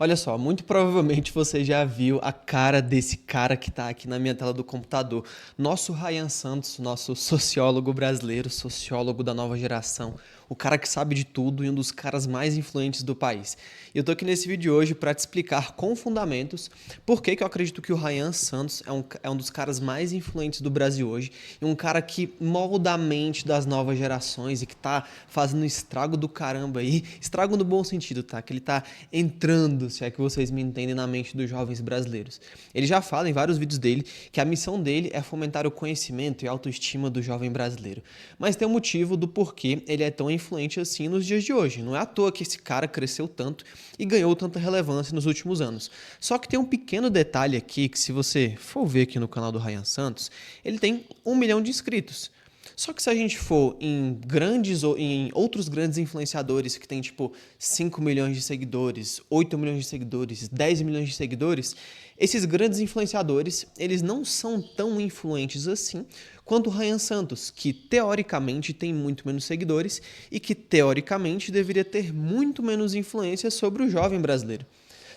Olha só, muito provavelmente você já viu a cara desse cara que está aqui na minha tela do computador. Nosso Ryan Santos, nosso sociólogo brasileiro, sociólogo da nova geração, o cara que sabe de tudo e um dos caras mais influentes do país. E eu tô aqui nesse vídeo hoje para te explicar com fundamentos por que eu acredito que o Ryan Santos é um dos caras mais influentes do Brasil hoje e um cara que molda a mente das novas gerações e que tá fazendo estrago do caramba aí, estrago no bom sentido, tá? Que ele tá entrando, se é que vocês me entendem, na mente dos jovens brasileiros. Ele já fala em vários vídeos dele que a missão dele é fomentar o conhecimento e a autoestima do jovem brasileiro. Mas tem um motivo do porquê ele é tão influente assim nos dias de hoje. Não é à toa que esse cara cresceu tanto e ganhou tanta relevância nos últimos anos. Só que tem um pequeno detalhe aqui que, se você for ver aqui no canal do Ryan Santos, ele tem 1 milhão de inscritos. Só que se a gente for em outros grandes influenciadores que tem tipo 5 milhões de seguidores, 8 milhões de seguidores, 10 milhões de seguidores, esses grandes influenciadores, eles não são tão influentes assim quanto o Ryan Santos, que teoricamente tem muito menos seguidores e que teoricamente deveria ter muito menos influência sobre o jovem brasileiro.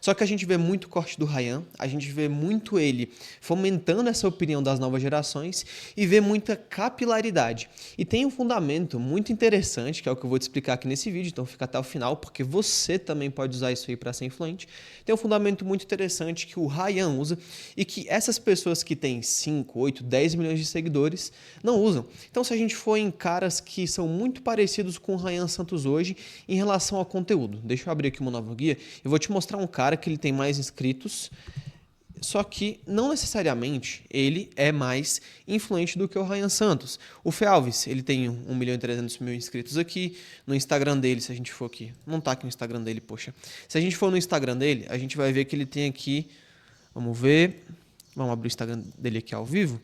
Só que a gente vê muito corte do Ryan, a gente vê muito ele fomentando essa opinião das novas gerações e vê muita capilaridade. E tem um fundamento muito interessante, que é o que eu vou te explicar aqui nesse vídeo, então fica até o final, porque você também pode usar isso aí para ser influente. Tem um fundamento muito interessante que o Ryan usa e que essas pessoas que têm 5, 8, 10 milhões de seguidores não usam. Então, se a gente for em caras que são muito parecidos com o Ryan Santos hoje em relação ao conteúdo, deixa eu abrir aqui uma nova guia e vou te mostrar um cara que ele tem mais inscritos, só que não necessariamente ele é mais influente do que o Ryan Santos. O Fê Alves, ele tem 1 milhão e 300 mil inscritos aqui. No Instagram dele, se a gente for aqui, não tá aqui no Instagram dele, poxa. Se a gente for no Instagram dele, a gente vai ver que ele tem aqui, vamos ver, vamos abrir o Instagram dele aqui ao vivo.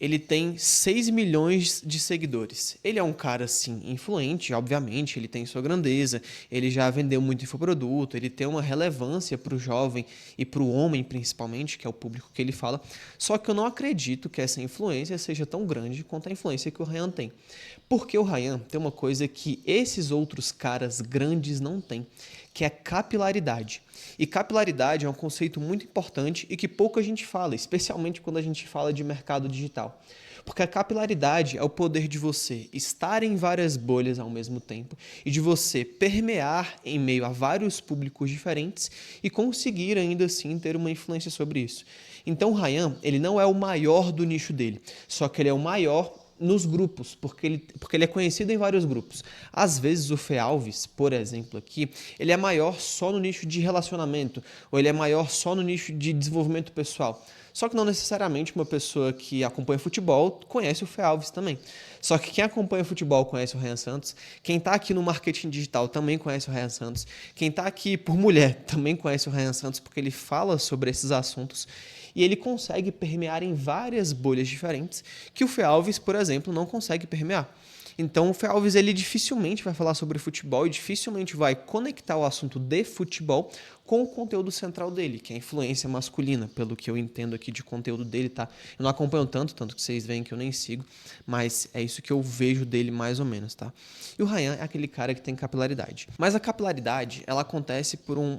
Ele tem 6 milhões de seguidores. Ele é um cara, assim, influente, obviamente, ele tem sua grandeza, ele já vendeu muito infoproduto, ele tem uma relevância para o jovem e para o homem, principalmente, que é o público que ele fala. Só que eu não acredito que essa influência seja tão grande quanto a influência que o Ryan tem. Porque o Ryan tem uma coisa que esses outros caras grandes não têm, que é capilaridade. E capilaridade é um conceito muito importante e que pouca gente fala, especialmente quando a gente fala de mercado digital. Porque a capilaridade é o poder de você estar em várias bolhas ao mesmo tempo e de você permear em meio a vários públicos diferentes e conseguir ainda assim ter uma influência sobre isso. Então o Ryan, ele não é o maior do nicho dele, só que ele é o maior nos grupos, porque ele é conhecido em vários grupos. Às vezes o Fê Alves, por exemplo aqui, ele é maior só no nicho de relacionamento, ou ele é maior só no nicho de desenvolvimento pessoal. Só que não necessariamente uma pessoa que acompanha futebol conhece o Fê Alves também. Só que quem acompanha futebol conhece o Ryan Santos, quem está aqui no marketing digital também conhece o Ryan Santos, quem está aqui por mulher também conhece o Ryan Santos, porque ele fala sobre esses assuntos e ele consegue permear em várias bolhas diferentes que o Fê Alves, por exemplo, não consegue permear. Então o Fê Alves, ele dificilmente vai falar sobre futebol e dificilmente vai conectar o assunto de futebol com o conteúdo central dele, que é a influência masculina, pelo que eu entendo aqui de conteúdo dele, tá? Eu não acompanho tanto que vocês veem que eu nem sigo, mas é isso que eu vejo dele mais ou menos, tá? E o Ryan é aquele cara que tem capilaridade. Mas a capilaridade, ela acontece por um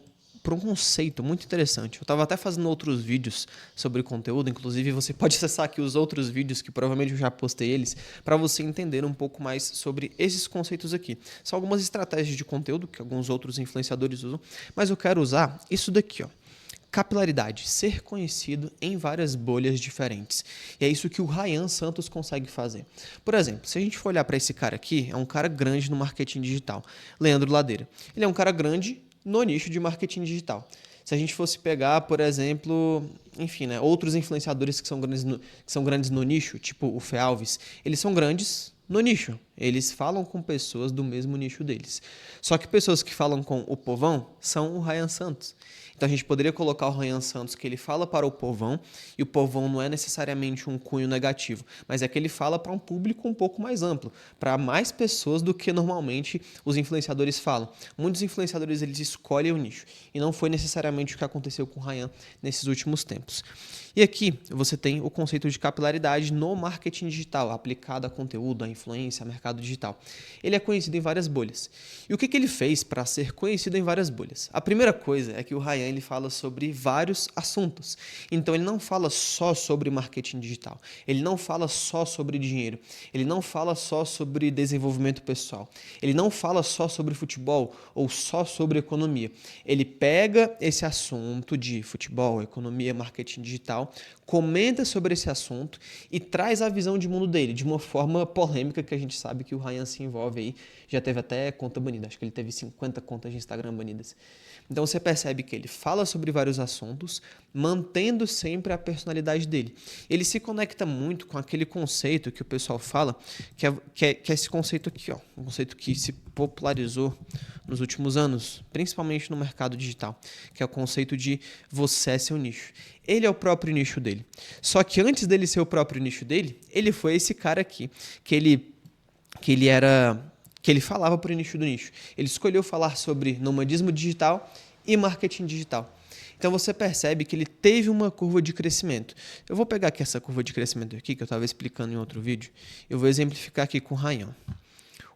conceito muito interessante. Eu estava até fazendo outros vídeos sobre conteúdo, inclusive você pode acessar aqui os outros vídeos, que provavelmente eu já postei eles, para você entender um pouco mais sobre esses conceitos aqui. São algumas estratégias de conteúdo que alguns outros influenciadores usam, mas eu quero usar isso daqui, ó. Capilaridade, ser conhecido em várias bolhas diferentes. E é isso que o Ryan Santos consegue fazer. Por exemplo, se a gente for olhar para esse cara aqui, é um cara grande no marketing digital, Leandro Ladeira. Ele é um cara grande no nicho de marketing digital. Se a gente fosse pegar, por exemplo, enfim, né, outros influenciadores que são grandes no nicho, tipo o Fê Alves, eles são grandes no nicho. Eles falam com pessoas do mesmo nicho deles. Só que pessoas que falam com o povão são o Ryan Santos. Então a gente poderia colocar o Ryan Santos que ele fala para o povão, e o povão não é necessariamente um cunho negativo, mas é que ele fala para um público um pouco mais amplo, para mais pessoas do que normalmente os influenciadores falam. Muitos influenciadores, eles escolhem o nicho, e não foi necessariamente o que aconteceu com o Ryan nesses últimos tempos. E aqui você tem o conceito de capilaridade no marketing digital, aplicado a conteúdo, a influência, a mercado digital. Ele é conhecido em várias bolhas. E o que ele fez para ser conhecido em várias bolhas? A primeira coisa é que o Ryan ele fala sobre vários assuntos. Então ele não fala só sobre marketing digital, ele não fala só sobre dinheiro, ele não fala só sobre desenvolvimento pessoal, ele não fala só sobre futebol ou só sobre economia. Ele pega esse assunto de futebol, economia, marketing digital, comenta sobre esse assunto e traz a visão de mundo dele de uma forma polêmica, que a gente sabe que o Ryan se envolve aí. Já teve até conta banida, acho que ele teve 50 contas de Instagram banidas. Então você percebe que ele fala sobre vários assuntos, mantendo sempre a personalidade dele. Ele se conecta muito com aquele conceito que o pessoal fala, que é esse conceito aqui, ó, um conceito que se popularizou nos últimos anos, principalmente no mercado digital, que é o conceito de você é seu nicho. Ele é o próprio nicho dele. Só que antes dele ser o próprio nicho dele, ele foi esse cara aqui, que ele falava para o nicho do nicho. Ele escolheu falar sobre nomadismo digital e marketing digital. Então você percebe que ele teve uma curva de crescimento. Eu vou pegar aqui essa curva de crescimento aqui, que eu estava explicando em outro vídeo. Eu vou exemplificar aqui com o Ryan.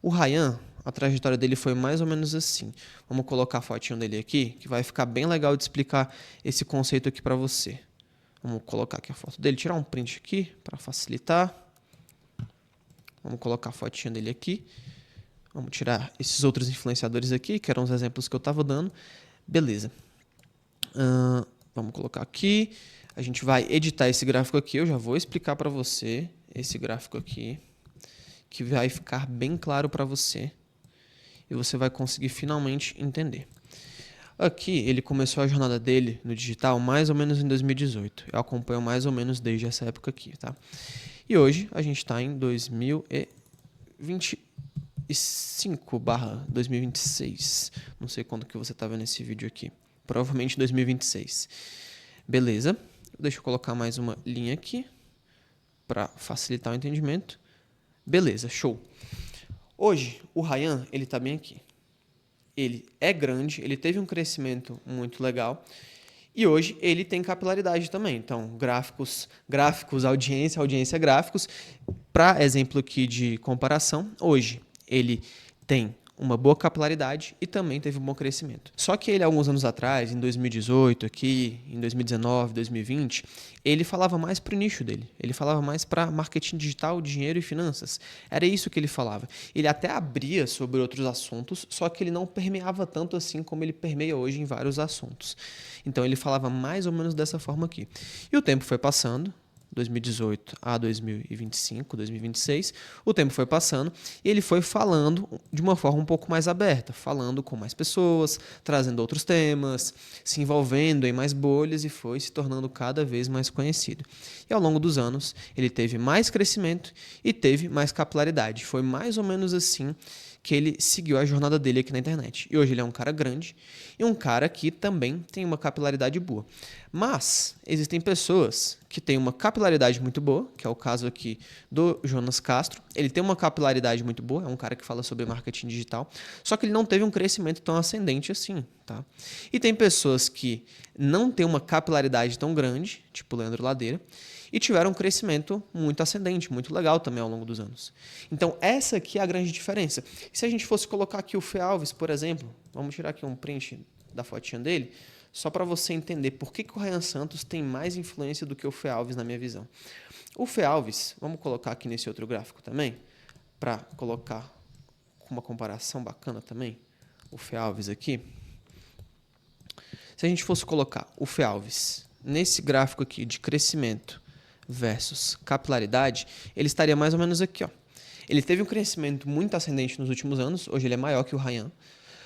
O Ryan, a trajetória dele foi mais ou menos assim. Vamos colocar a fotinho dele aqui, que vai ficar bem legal de explicar esse conceito aqui para você. Vamos colocar aqui a foto dele, tirar um print aqui para facilitar. Vamos colocar a fotinha dele aqui. Vamos tirar esses outros influenciadores aqui, que eram os exemplos que eu estava dando. Beleza. Vamos colocar aqui. A gente vai editar esse gráfico aqui. Eu já vou explicar para você esse gráfico aqui, que vai ficar bem claro para você. E você vai conseguir finalmente entender. Aqui, ele começou a jornada dele no digital mais ou menos em 2018. Eu acompanho mais ou menos desde essa época aqui, tá? E hoje, a gente está em 2025/2026. Não sei quando que você está vendo esse vídeo aqui. Provavelmente 2026. Beleza. Deixa eu colocar mais uma linha aqui para facilitar o entendimento. Beleza, show. Hoje, o Ryan, ele está bem aqui. Ele é grande, ele teve um crescimento muito legal e hoje ele tem capilaridade também. Então, gráficos, audiência, gráficos. Para exemplo aqui de comparação, hoje ele tem uma boa capilaridade e também teve um bom crescimento. Só que ele, alguns anos atrás, em 2018, aqui, em 2019, 2020, ele falava mais para o nicho dele. Ele falava mais para marketing digital, dinheiro e finanças. Era isso que ele falava. Ele até abria sobre outros assuntos, só que ele não permeava tanto assim como ele permeia hoje em vários assuntos. Então ele falava mais ou menos dessa forma aqui. E o tempo foi passando, 2018 a 2025, 2026, o tempo foi passando e ele foi falando de uma forma um pouco mais aberta, falando com mais pessoas, trazendo outros temas, se envolvendo em mais bolhas e foi se tornando cada vez mais conhecido. E ao longo dos anos, ele teve mais crescimento e teve mais capilaridade. Foi mais ou menos assim que ele seguiu a jornada dele aqui na internet. E hoje ele é um cara grande e um cara que também tem uma capilaridade boa. Mas existem pessoas que têm uma capilaridade muito boa, que é o caso aqui do Jonas Castro. Ele tem uma capilaridade muito boa, é um cara que fala sobre marketing digital, só que ele não teve um crescimento tão ascendente assim, tá? E tem pessoas que não têm uma capilaridade tão grande, tipo o Leandro Ladeira, e tiveram um crescimento muito ascendente, muito legal também ao longo dos anos. Então, essa aqui é a grande diferença. E se a gente fosse colocar aqui o Fê Alves, por exemplo, vamos tirar aqui um print da fotinha dele, só para você entender por que o Ryan Santos tem mais influência do que o Fê Alves na minha visão. O Fê Alves, vamos colocar aqui nesse outro gráfico também, para colocar com uma comparação bacana também, o Fê Alves aqui. Se a gente fosse colocar o Fê Alves nesse gráfico aqui de crescimento versus capilaridade, ele estaria mais ou menos aqui, ó. Ele teve um crescimento muito ascendente nos últimos anos, hoje ele é maior que o Ryan,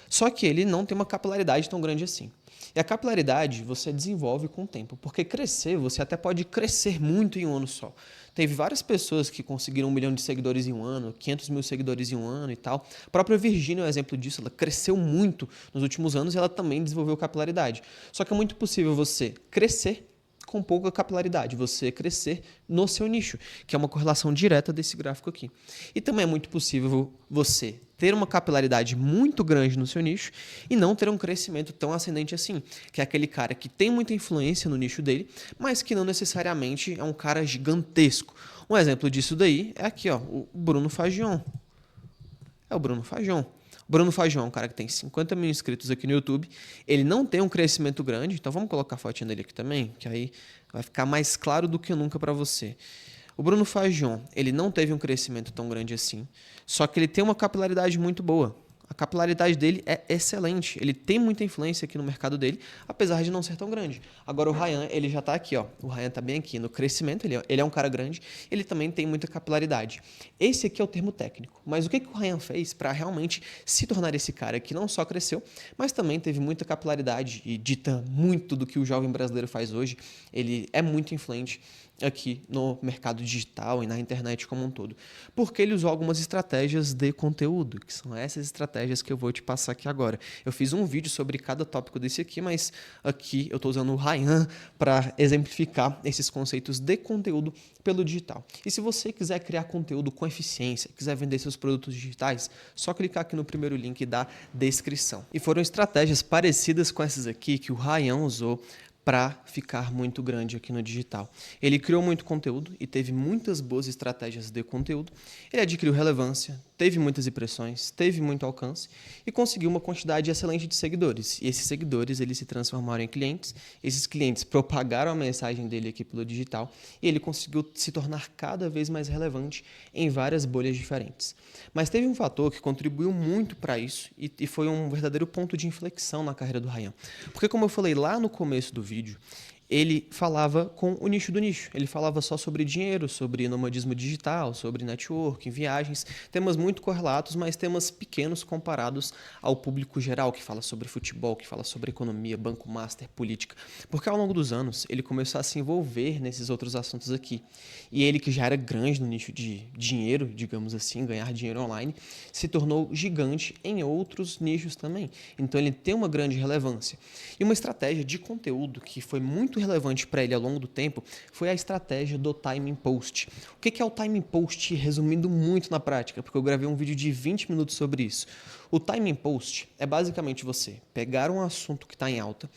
só que ele não tem uma capilaridade tão grande assim. E a capilaridade você desenvolve com o tempo, porque crescer, você até pode crescer muito em um ano só. Teve várias pessoas que conseguiram 1 milhão de seguidores em um ano, 500 mil seguidores em um ano e tal. A própria Virgínia é um exemplo disso, ela cresceu muito nos últimos anos e ela também desenvolveu capilaridade. Só que é muito possível você crescer com pouca capilaridade, você crescer no seu nicho, que é uma correlação direta desse gráfico aqui. E também é muito possível você ter uma capilaridade muito grande no seu nicho e não ter um crescimento tão ascendente assim, que é aquele cara que tem muita influência no nicho dele, mas que não necessariamente é um cara gigantesco. Um exemplo disso daí é aqui, ó, o Bruno Fagion. É o Bruno Fajon. O Bruno Fajon é um cara que tem 50 mil inscritos aqui no YouTube. Ele não tem um crescimento grande, então vamos colocar a fotinha dele aqui também, que aí vai ficar mais claro do que nunca para você. O Bruno Fajon, ele não teve um crescimento tão grande assim, só que ele tem uma capilaridade muito boa. A capilaridade dele é excelente. Ele tem muita influência aqui no mercado dele, apesar de não ser tão grande. Agora o Ryan, ele já está aqui, ó. O Ryan está bem aqui no crescimento, ele é um cara grande, ele também tem muita capilaridade. Esse aqui é o termo técnico. Mas o que o Ryan fez para realmente se tornar esse cara que não só cresceu, mas também teve muita capilaridade e dita muito do que o jovem brasileiro faz hoje. Ele é muito influente aqui no mercado digital e na internet como um todo. Porque ele usou algumas estratégias de conteúdo, que são essas estratégias que eu vou te passar aqui agora. Eu fiz um vídeo sobre cada tópico desse aqui, mas aqui eu estou usando o Ryan para exemplificar esses conceitos de conteúdo pelo digital. E se você quiser criar conteúdo com eficiência, quiser vender seus produtos digitais, só clicar aqui no primeiro link da descrição. E foram estratégias parecidas com essas aqui que o Ryan usou para ficar muito grande aqui no digital. Ele criou muito conteúdo e teve muitas boas estratégias de conteúdo. Ele adquiriu relevância, teve muitas impressões, teve muito alcance e conseguiu uma quantidade excelente de seguidores. E esses seguidores eles se transformaram em clientes. Esses clientes propagaram a mensagem dele aqui pelo digital e ele conseguiu se tornar cada vez mais relevante em várias bolhas diferentes. Mas teve um fator que contribuiu muito para isso e foi um verdadeiro ponto de inflexão na carreira do Ryan. Porque como eu falei lá no começo do vídeo, ele falava com o nicho do nicho. Ele falava só sobre dinheiro, sobre nomadismo digital, sobre networking, viagens, temas muito correlatos, mas temas pequenos comparados ao público geral que fala sobre futebol, que fala sobre economia, banco master, política. Porque ao longo dos anos, ele começou a se envolver nesses outros assuntos aqui. E ele, que já era grande no nicho de dinheiro, digamos assim, ganhar dinheiro online, se tornou gigante em outros nichos também. Então ele tem uma grande relevância. E uma estratégia de conteúdo que foi muito relevante para ele ao longo do tempo foi a estratégia do timing post. O que é o timing post, resumindo muito na prática, porque eu gravei um vídeo de 20 minutos sobre isso. O timing post é basicamente você pegar um assunto que está em alta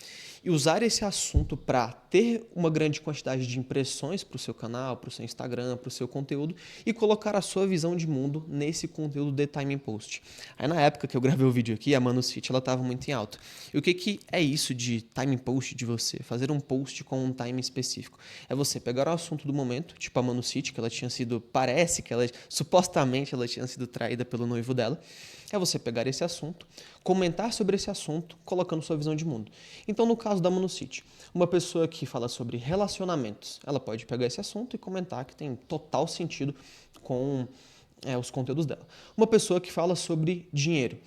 e usar esse assunto para ter uma grande quantidade de impressões para o seu canal, para o seu Instagram, para o seu conteúdo e colocar a sua visão de mundo nesse conteúdo de timing post. Aí na época que eu gravei o vídeo aqui, a Manu City ela estava muito em alta. E o que é isso de timing post de você? Fazer um post com um time específico. É você pegar o assunto do momento, tipo a Manu City, que ela tinha sido, parece que ela, supostamente ela tinha sido traída pelo noivo dela. É você pegar esse assunto, comentar sobre esse assunto, colocando sua visão de mundo. Então, no caso da Manu City, uma pessoa que fala sobre relacionamentos, ela pode pegar esse assunto e comentar que tem total sentido com os conteúdos dela. Uma pessoa que fala sobre dinheiro.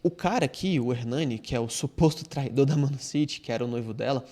O cara aqui, o Hernani, que é o suposto traidor da Manu City, que era o noivo dela,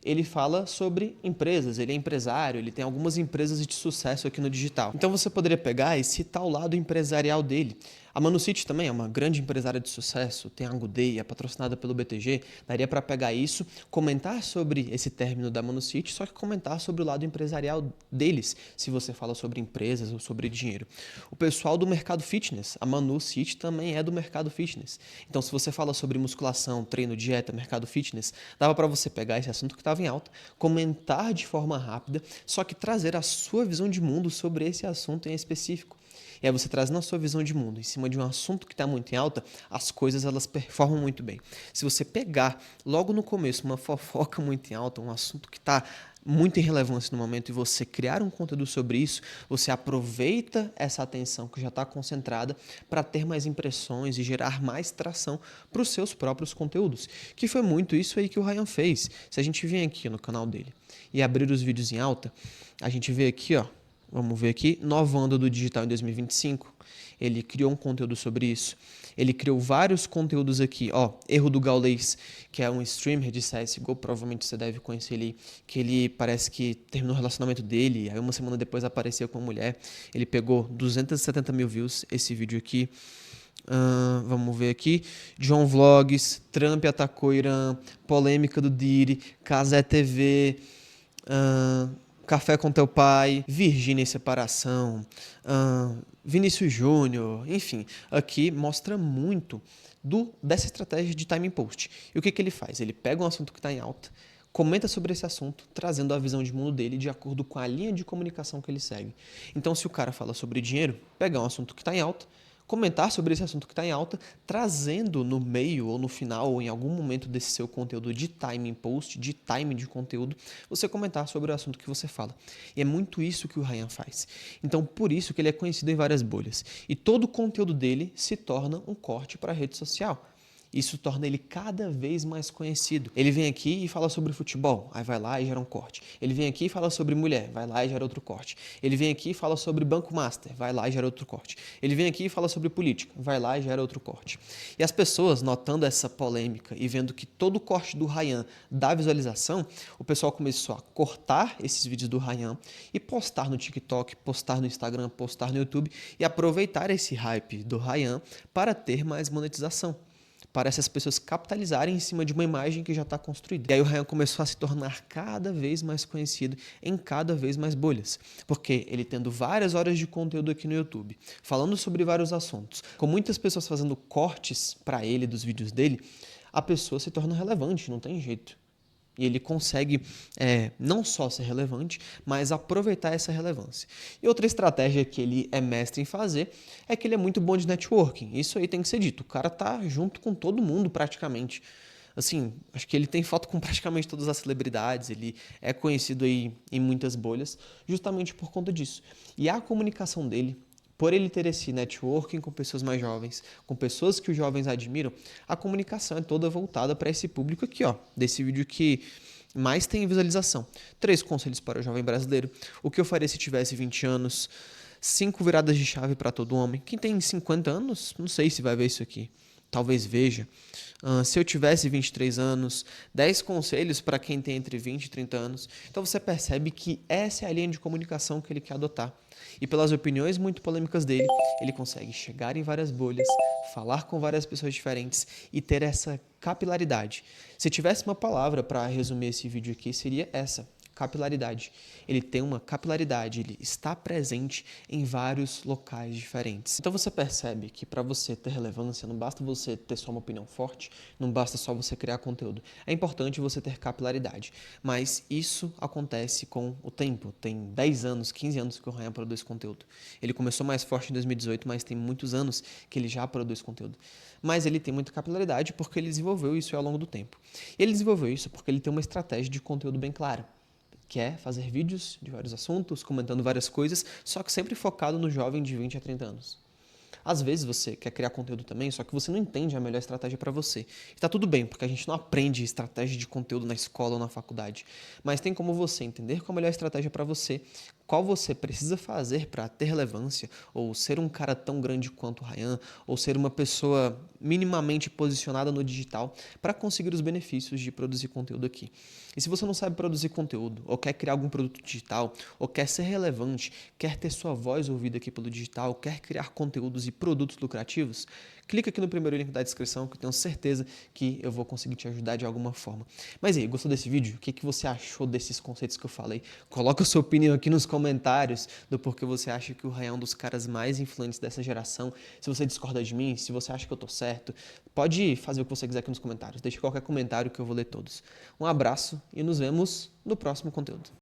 ele fala sobre empresas, ele é empresário, ele tem algumas empresas de sucesso aqui no digital. Então você poderia pegar e citar o lado empresarial dele. A Manu City também é uma grande empresária de sucesso, tem a Agudei, é patrocinada pelo BTG. Daria para pegar isso, comentar sobre esse término da Manu City, só que comentar sobre o lado empresarial deles, se você fala sobre empresas ou sobre dinheiro. O pessoal do mercado fitness, a Manu City também é do mercado fitness. Então se você fala sobre musculação, treino, dieta, mercado fitness, dava para você pegar esse assunto que estava em alta, comentar de forma rápida, só que trazer a sua visão de mundo sobre esse assunto em específico. E aí você trazendo a sua visão de mundo em cima de um assunto que está muito em alta, as coisas elas performam muito bem. Se você pegar logo no começo uma fofoca muito em alta, um assunto que está muito em relevância no momento e você criar um conteúdo sobre isso, você aproveita essa atenção que já está concentrada para ter mais impressões e gerar mais tração para os seus próprios conteúdos, que foi muito isso aí que o Ryan fez. Se a gente vir aqui no canal dele e abrir os vídeos em alta, a gente vê aqui, ó, vamos ver aqui, nova onda do digital em 2025. Ele criou um conteúdo sobre isso. Ele criou vários conteúdos aqui. Ó, Erro do Gaules, que é um streamer de CSGO, provavelmente você deve conhecer ele, que ele parece que terminou o relacionamento dele, aí uma semana depois apareceu com uma mulher. Ele pegou 270 mil views, esse vídeo aqui. Vamos ver aqui. John Vlogs, Trump atacou Irã, polêmica do Diddy, Casé TV... Café com Teu Pai, Virgínia em Separação, Vinícius Júnior, enfim, aqui mostra muito dessa estratégia de timing post. E o que ele faz? Ele pega um assunto que está em alta, comenta sobre esse assunto, trazendo a visão de mundo dele de acordo com a linha de comunicação que ele segue. Então, se o cara fala sobre dinheiro, pega um assunto que está em alta, comentar sobre esse assunto que está em alta, trazendo no meio ou no final ou em algum momento desse seu conteúdo de timing post, de time de conteúdo, você comentar sobre o assunto que você fala. E é muito isso que o Ryan faz. Então, por isso que ele é conhecido em várias bolhas. E todo o conteúdo dele se torna um corte para a rede social. Isso torna ele cada vez mais conhecido. Ele vem aqui e fala sobre futebol, aí vai lá e gera um corte. Ele vem aqui e fala sobre mulher, vai lá e gera outro corte. Ele vem aqui e fala sobre Banco Master, vai lá e gera outro corte. Ele vem aqui e fala sobre política, vai lá e gera outro corte. E as pessoas, notando essa polêmica e vendo que todo o corte do Ryan dá visualização, o pessoal começou a cortar esses vídeos do Ryan e postar no TikTok, postar no Instagram, postar no YouTube e aproveitar esse hype do Ryan para ter mais monetização, para essas pessoas capitalizarem em cima de uma imagem que já está construída. E aí o Ryan começou a se tornar cada vez mais conhecido em cada vez mais bolhas, porque ele tendo várias horas de conteúdo aqui no YouTube, falando sobre vários assuntos, com muitas pessoas fazendo cortes para ele dos vídeos dele, a pessoa se torna relevante, não tem jeito. E ele consegue não só ser relevante, mas aproveitar essa relevância. E outra estratégia que ele é mestre em fazer é que ele é muito bom de networking. Isso aí tem que ser dito. O cara tá junto com todo mundo praticamente. Assim, acho que ele tem foto com praticamente todas as celebridades, ele é conhecido aí em muitas bolhas, justamente por conta disso. E a comunicação dele, por ele ter esse networking com pessoas mais jovens, com pessoas que os jovens admiram, a comunicação é toda voltada para esse público aqui, ó, desse vídeo que mais tem visualização. 3 conselhos para o jovem brasileiro. O que eu faria se tivesse 20 anos? 5 viradas de chave para todo homem. Quem tem 50 anos, não sei se vai ver isso aqui. Talvez veja. Se eu tivesse 23 anos, 10 conselhos para quem tem entre 20 e 30 anos. Então você percebe que essa é a linha de comunicação que ele quer adotar. E pelas opiniões muito polêmicas dele, ele consegue chegar em várias bolhas, falar com várias pessoas diferentes e ter essa capilaridade. Se tivesse uma palavra para resumir esse vídeo aqui, seria essa: capilaridade. Ele tem uma capilaridade, ele está presente em vários locais diferentes. Então você percebe que para você ter relevância, não basta você ter só uma opinião forte, não basta só você criar conteúdo. É importante você ter capilaridade, mas isso acontece com o tempo. Tem 10 anos, 15 anos que o Ryan produz conteúdo. Ele começou mais forte em 2018, mas tem muitos anos que ele já produz conteúdo. Mas ele tem muita capilaridade porque ele desenvolveu isso ao longo do tempo. Ele desenvolveu isso porque ele tem uma estratégia de conteúdo bem clara, que é fazer vídeos de vários assuntos, comentando várias coisas, só que sempre focado no jovem de 20 a 30 anos. Às vezes você quer criar conteúdo também, só que você não entende a melhor estratégia para você. E tá tudo bem, porque a gente não aprende estratégia de conteúdo na escola ou na faculdade. Mas tem como você entender qual a melhor estratégia para você, qual você precisa fazer para ter relevância, ou ser um cara tão grande quanto o Ryan, ou ser uma pessoa minimamente posicionada no digital para conseguir os benefícios de produzir conteúdo aqui. E se você não sabe produzir conteúdo, ou quer criar algum produto digital, ou quer ser relevante, quer ter sua voz ouvida aqui pelo digital, quer criar conteúdos e produtos lucrativos, clica aqui no primeiro link da descrição que eu tenho certeza que eu vou conseguir te ajudar de alguma forma. Mas e aí, gostou desse vídeo? O que você achou desses conceitos que eu falei? Coloca a sua opinião aqui nos comentários do porquê você acha que o Ryan é um dos caras mais influentes dessa geração. Se você discorda de mim, se você acha que eu tô certo, pode fazer o que você quiser aqui nos comentários. Deixe qualquer comentário que eu vou ler todos. Um abraço e nos vemos no próximo conteúdo.